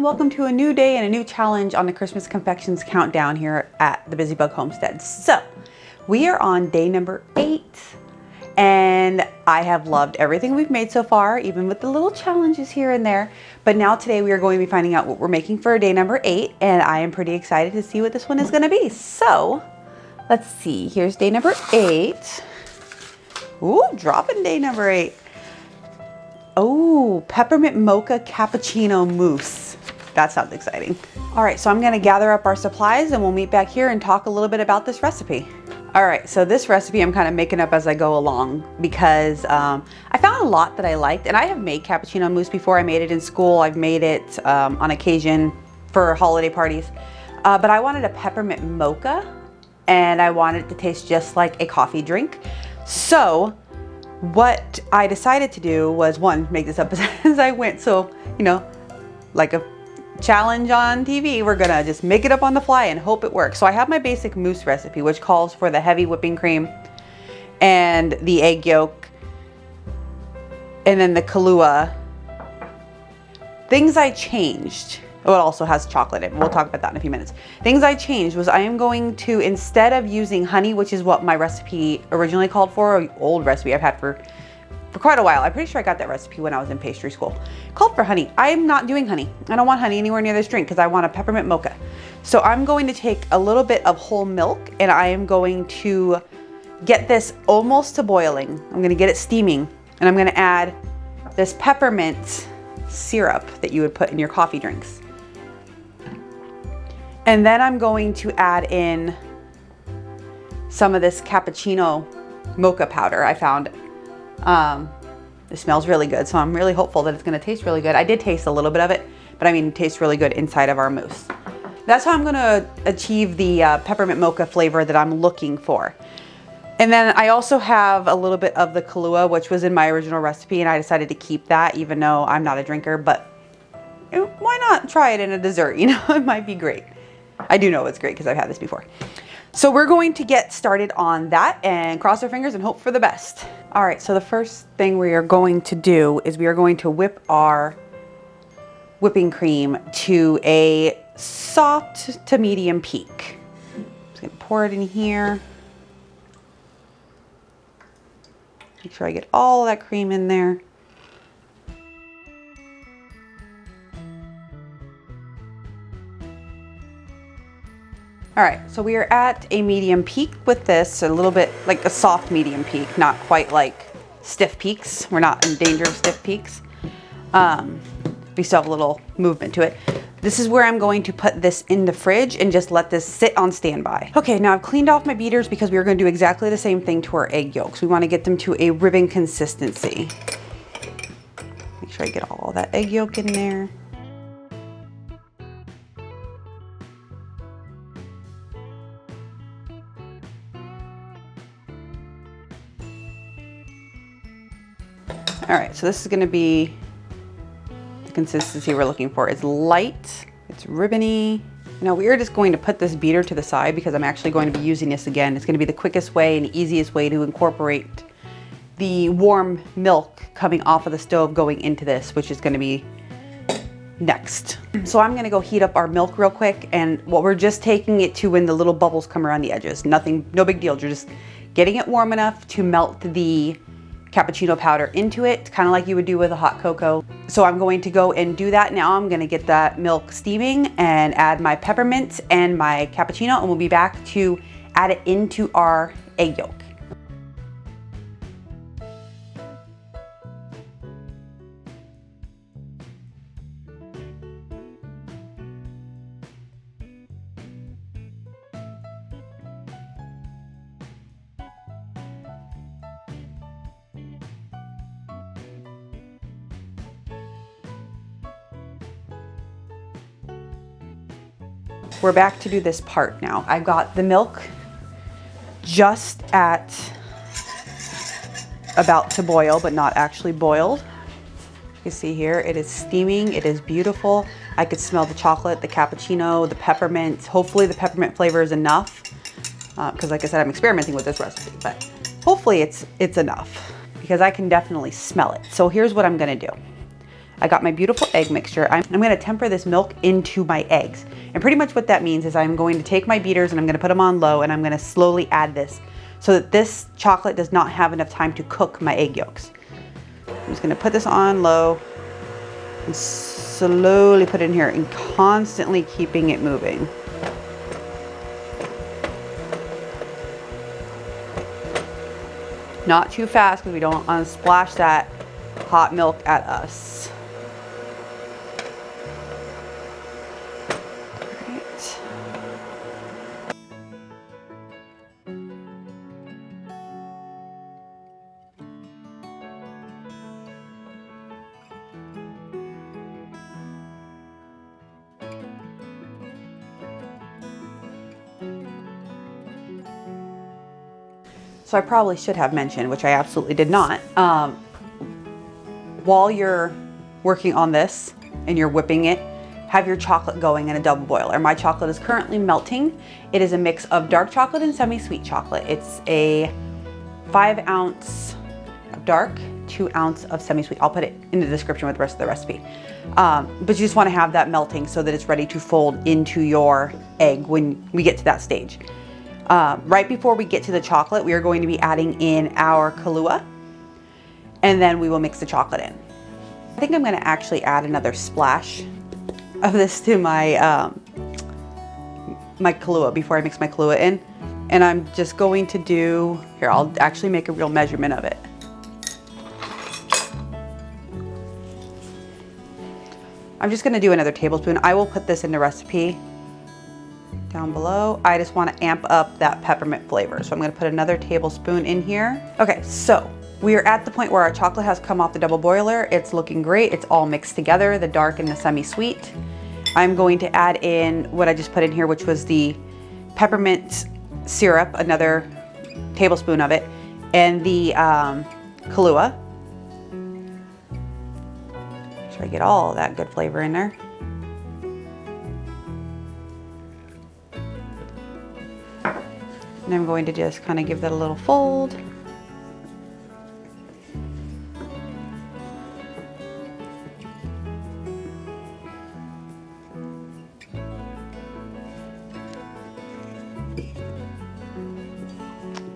welcome to a new day and a new challenge on the Christmas Confections countdown here at the Busybug Homestead. So we are on day number 8 and I have loved everything we've made so far, even with the little challenges here and there. But now today we are going to be finding out what we're making for day number 8, and I am pretty excited to see what this one is going to be. So let's see, here's day number 8. Ooh, dropping day number 8. Oh, Peppermint Mocha Cappuccino Mousse. That sounds exciting. All right, so I'm gonna gather up our supplies and we'll meet back here and talk a little bit about this recipe. All right, so this recipe I'm kind of making up as I go along because I found a lot that I liked, and I have made cappuccino mousse before. I made it in school. I've made it on occasion for holiday parties, but I wanted a peppermint mocha and I wanted it to taste just like a coffee drink. So what I decided to do was, one, make this up as I went. So, you know, like a challenge on TV, we're gonna just make it up on the fly and hope it works. So I have my basic mousse recipe, which calls for the heavy whipping cream and the egg yolk and then the Kahlua. Things I changed. Oh, it also has chocolate in it. We'll talk about that in a few minutes. Things I changed was I am going to, instead of using honey, which is what my recipe originally called for, an old recipe I've had for quite a while. I'm pretty sure I got that recipe when I was in pastry school. Called for honey. I'm not doing honey. I don't want honey anywhere near this drink because I want a peppermint mocha. So I'm going to take a little bit of whole milk and I am going to get this almost to boiling. I'm going to get it steaming and I'm going to add this peppermint syrup that you would put in your coffee drinks. And then I'm going to add in some of this cappuccino mocha powder I found. It smells really good, so I'm really hopeful that it's gonna taste really good. I did taste a little bit of it, but I mean, it tastes really good inside of our mousse. That's how I'm gonna achieve the peppermint mocha flavor that I'm looking for. And then I also have a little bit of the Kahlua, which was in my original recipe, and I decided to keep that even though I'm not a drinker, but why not try it in a dessert? You know, it might be great. I do know it's great because I've had this before. So we're going to get started on that and cross our fingers and hope for the best. All right, so the first thing we are going to do is we are going to whip our whipping cream to a soft to medium peak. Just gonna pour it in here. Make sure I get all that cream in there. All right, so we are at a medium peak with this, a little bit like a soft medium peak, not quite like stiff peaks. We're not in danger of stiff peaks. We still have a little movement to it. This is where I'm going to put this in the fridge and just let this sit on standby. Okay, now I've cleaned off my beaters because we are gonna do exactly the same thing to our egg yolks. We wanna get them to a ribbon consistency. Make sure I get all that egg yolk in there. All right, so this is gonna be the consistency we're looking for. It's light, it's ribbony. Now we are just going to put this beater to the side because I'm actually going to be using this again. It's gonna be the quickest way and easiest way to incorporate the warm milk coming off of the stove going into this, which is gonna be next. So I'm gonna go heat up our milk real quick, and what we're just taking it to when the little bubbles come around the edges. Nothing, no big deal, you're just getting it warm enough to melt the cappuccino powder into it, kind of like you would do with a hot cocoa. So I'm going to go and do that now. I'm gonna get that milk steaming and add my peppermint and my cappuccino, and we'll be back to add it into our egg yolk. We're back to do this part now. I've got the milk just at about to boil, but not actually boiled. You can see here, it is steaming, it is beautiful. I could smell the chocolate, the cappuccino, the peppermint. Hopefully the peppermint flavor is enough, because like I said, I'm experimenting with this recipe, but hopefully it's enough because I can definitely smell it. So here's what I'm gonna do. I got my beautiful egg mixture. I'm gonna temper this milk into my eggs. And pretty much what that means is I'm going to take my beaters and I'm gonna put them on low and I'm gonna slowly add this so that this chocolate does not have enough time to cook my egg yolks. I'm just gonna put this on low and slowly put it in here and constantly keeping it moving. Not too fast because we don't want to splash that hot milk at us. Right. So I probably should have mentioned, which I absolutely did not, while you're working on this and you're whipping it, have your chocolate going in a double boiler. My chocolate is currently melting. It is a mix of dark chocolate and semi-sweet chocolate. It's a 5 ounce of dark, 2 ounce of semi-sweet. I'll put it in the description with the rest of the recipe. But you just want to have that melting so that it's ready to fold into your egg when we get to that stage. Right before we get to the chocolate, we are going to be adding in our Kahlua, and then we will mix the chocolate in. I think I'm going to actually add another splash of this to my my Kahlua before I mix my Kahlua in. And I'm just going to do, here, I'll actually make a real measurement of it. I'm just going to do another tablespoon. I will put this in the recipe down below. I just want to amp up that peppermint flavor. So I'm going to put another tablespoon in here. Okay, so we are at the point where our chocolate has come off the double boiler. It's looking great. It's all mixed together, the dark and the semi-sweet. I'm going to add in what I just put in here, which was the peppermint syrup, another tablespoon of it, and the Kahlua. Make sure I get all that good flavor in there. And I'm going to just kind of give that a little fold.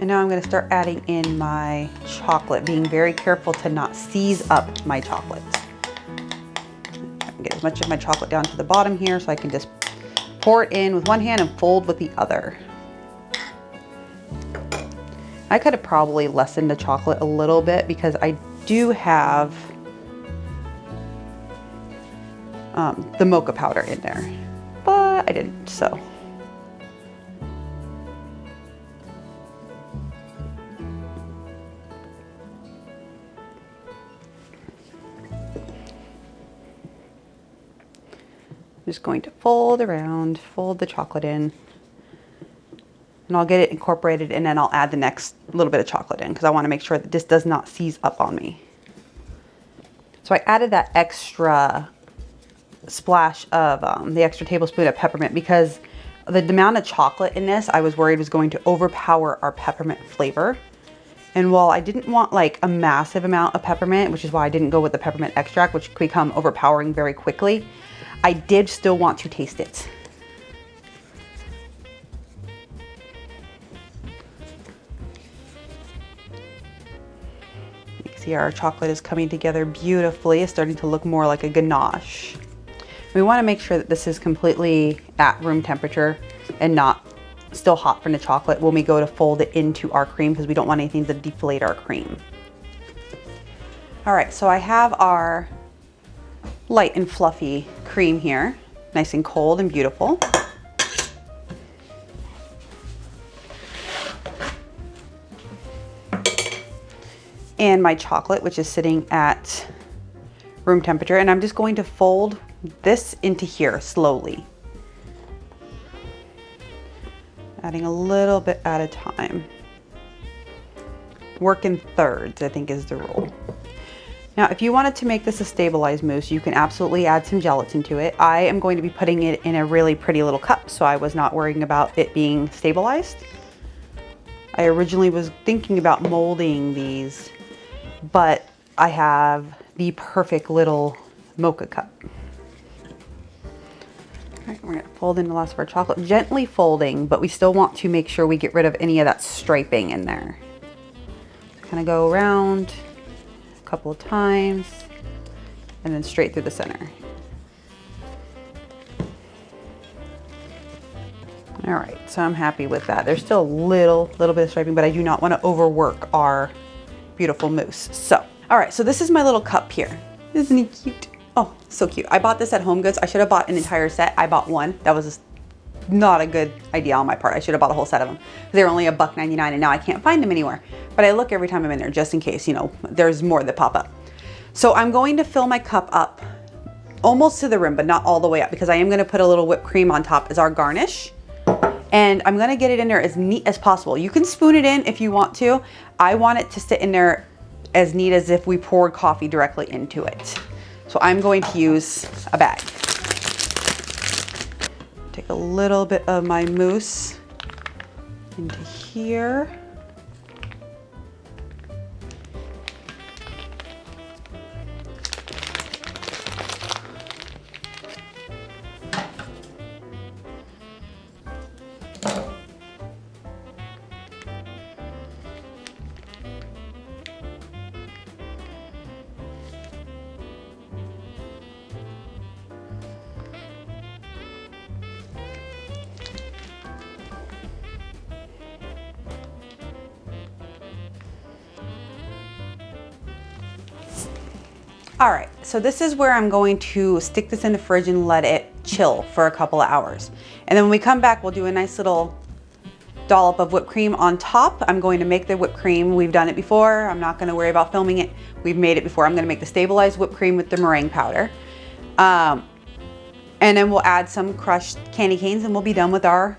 And now I'm going to start adding in my chocolate, being very careful to not seize up my chocolate. I can get as much of my chocolate down to the bottom here so I can just pour it in with one hand and fold with the other. I could have probably lessened the chocolate a little bit because I do have the mocha powder in there, but I didn't, so. I'm just going to fold around, fold the chocolate in, and I'll get it incorporated, and then I'll add the next little bit of chocolate in because I want to make sure that this does not seize up on me. So I added that extra splash of the extra tablespoon of peppermint because the amount of chocolate in this I was worried was going to overpower our peppermint flavor. And while I didn't want like a massive amount of peppermint, which is why I didn't go with the peppermint extract, which could become overpowering very quickly, I did still want to taste it. You can see our chocolate is coming together beautifully. It's starting to look more like a ganache. We want to make sure that this is completely at room temperature and not still hot from the chocolate when we go to fold it into our cream because we don't want anything to deflate our cream. All right, so I have our light and fluffy cream here, nice and cold and beautiful. And my chocolate, which is sitting at room temperature, and I'm just going to fold this into here slowly, adding a little bit at a time. Work in thirds, I think, is the rule. Now, if you wanted to make this a stabilized mousse, you can absolutely add some gelatin to it. I am going to be putting it in a really pretty little cup, so I was not worrying about it being stabilized. I originally was thinking about molding these, but I have the perfect little mocha cup. All right, we're gonna fold in the last of our chocolate, gently folding, but we still want to make sure we get rid of any of that striping in there. So kind of go around a couple of times and then straight through the center. All right, so I'm happy with that. There's still a little bit of striping, but I do not want to overwork our beautiful mousse. So, all right, so this is my little cup here. Isn't he cute? Oh, so cute. I bought this at Home Goods. I should have bought an entire set. I bought one. That was not a good idea on my part. I should have bought a whole set of them. They were only $1.99 and now I can't find them anywhere. But I look every time I'm in there just in case, you know, there's more that pop up. So I'm going to fill my cup up almost to the rim, but not all the way up, because I am going to put a little whipped cream on top as our garnish. And I'm gonna get it in there as neat as possible. You can spoon it in if you want to. I want it to sit in there as neat as if we poured coffee directly into it. So I'm going to use a bag. Take a little bit of my mousse into here. All right, so this is where I'm going to stick this in the fridge and let it chill for a couple of hours. And then when we come back, we'll do a nice little dollop of whipped cream on top. I'm going to make the whipped cream. We've done it before. I'm not gonna worry about filming it. We've made it before. I'm gonna make the stabilized whipped cream with the meringue powder. And then we'll add some crushed candy canes and we'll be done with our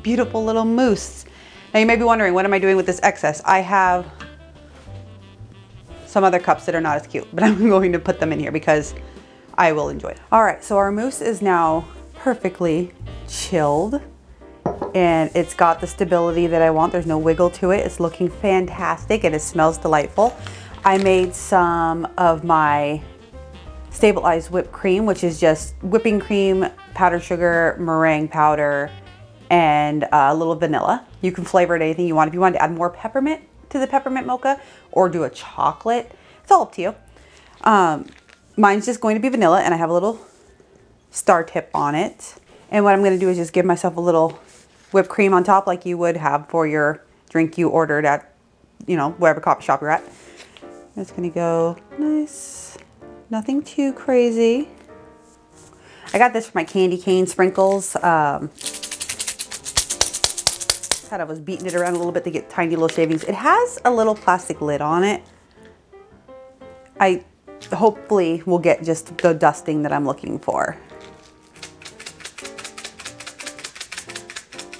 beautiful little mousse. Now you may be wondering, what am I doing with this excess? I have some other cups that are not as cute, but I'm going to put them in here because I will enjoy it. All right, so our mousse is now perfectly chilled and it's got the stability that I want. There's no wiggle to it. It's looking fantastic and it smells delightful. I made some of my stabilized whipped cream, which is just whipping cream, powdered sugar, meringue powder, and a little vanilla. You can flavor it anything you want. If you want to add more peppermint to the peppermint mocha or do a chocolate, it's all up to you. Mine's just going to be vanilla and I have a little star tip on it. And what I'm going to do is just give myself a little whipped cream on top like you would have for your drink you ordered at, you know, whatever coffee shop you're at. It's going to go nice, nothing too crazy. I got this for my candy cane sprinkles. I was beating it around a little bit to get tiny little shavings. It has a little plastic lid on it. I hopefully will get just the dusting that I'm looking for.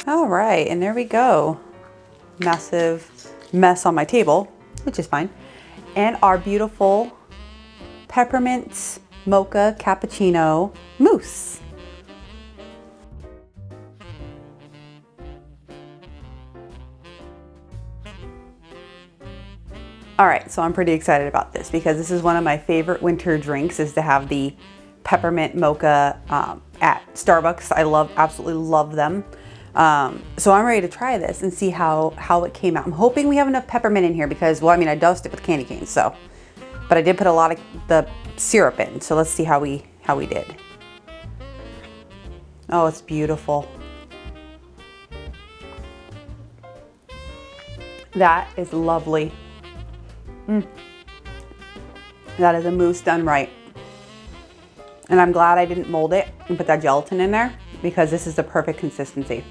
All right, and there we go. Massive mess on my table, which is fine. And our beautiful peppermint mocha cappuccino mousse. All right, so I'm pretty excited about this because this is one of my favorite winter drinks, is to have the peppermint mocha at Starbucks. I absolutely love them. So I'm ready to try this and see how it came out. I'm hoping we have enough peppermint in here because, well, I mean, I doused it with candy canes, so, but I did put a lot of the syrup in. So let's see how we did. Oh, it's beautiful. That is lovely. That is a mousse done right. And I'm glad I didn't mold it and put that gelatin in there because this is the perfect consistency.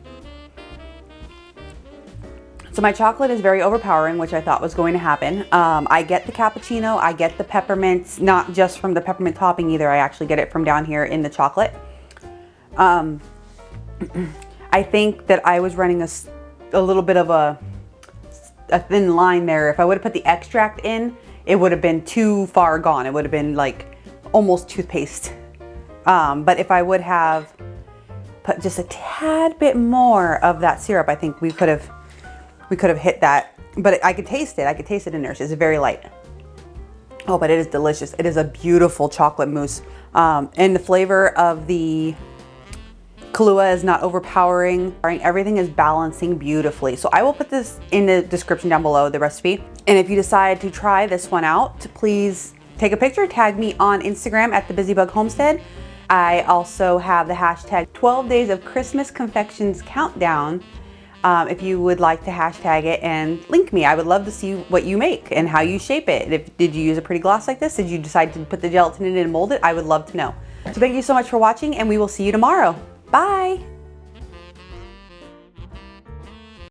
So my chocolate is very overpowering, which I thought was going to happen. I get the cappuccino, I get the peppermint, not just from the peppermint topping either. I actually get it from down here in the chocolate. I think that I was running a little bit of a thin line there. If I would have put the extract in, it would have been too far gone. It would have been like almost toothpaste. But if I would have put just a tad bit more of that syrup, I think we could have hit that. But I could taste it. I could taste it in there. So it's very light. Oh, but it is delicious. It is a beautiful chocolate mousse. And the flavor of the Kahlua is not overpowering. Everything is balancing beautifully. So I will put this in the description down below, the recipe. And if you decide to try this one out, please take a picture, tag me on Instagram at the Busybug Homestead. I also have the hashtag 12 Days of Christmas Confections Countdown. If you would like to hashtag it and link me, I would love to see what you make and how you shape it. Did you use a pretty gloss like this? Did you decide to put the gelatin in and mold it? I would love to know. So thank you so much for watching, and we will see you tomorrow. Bye.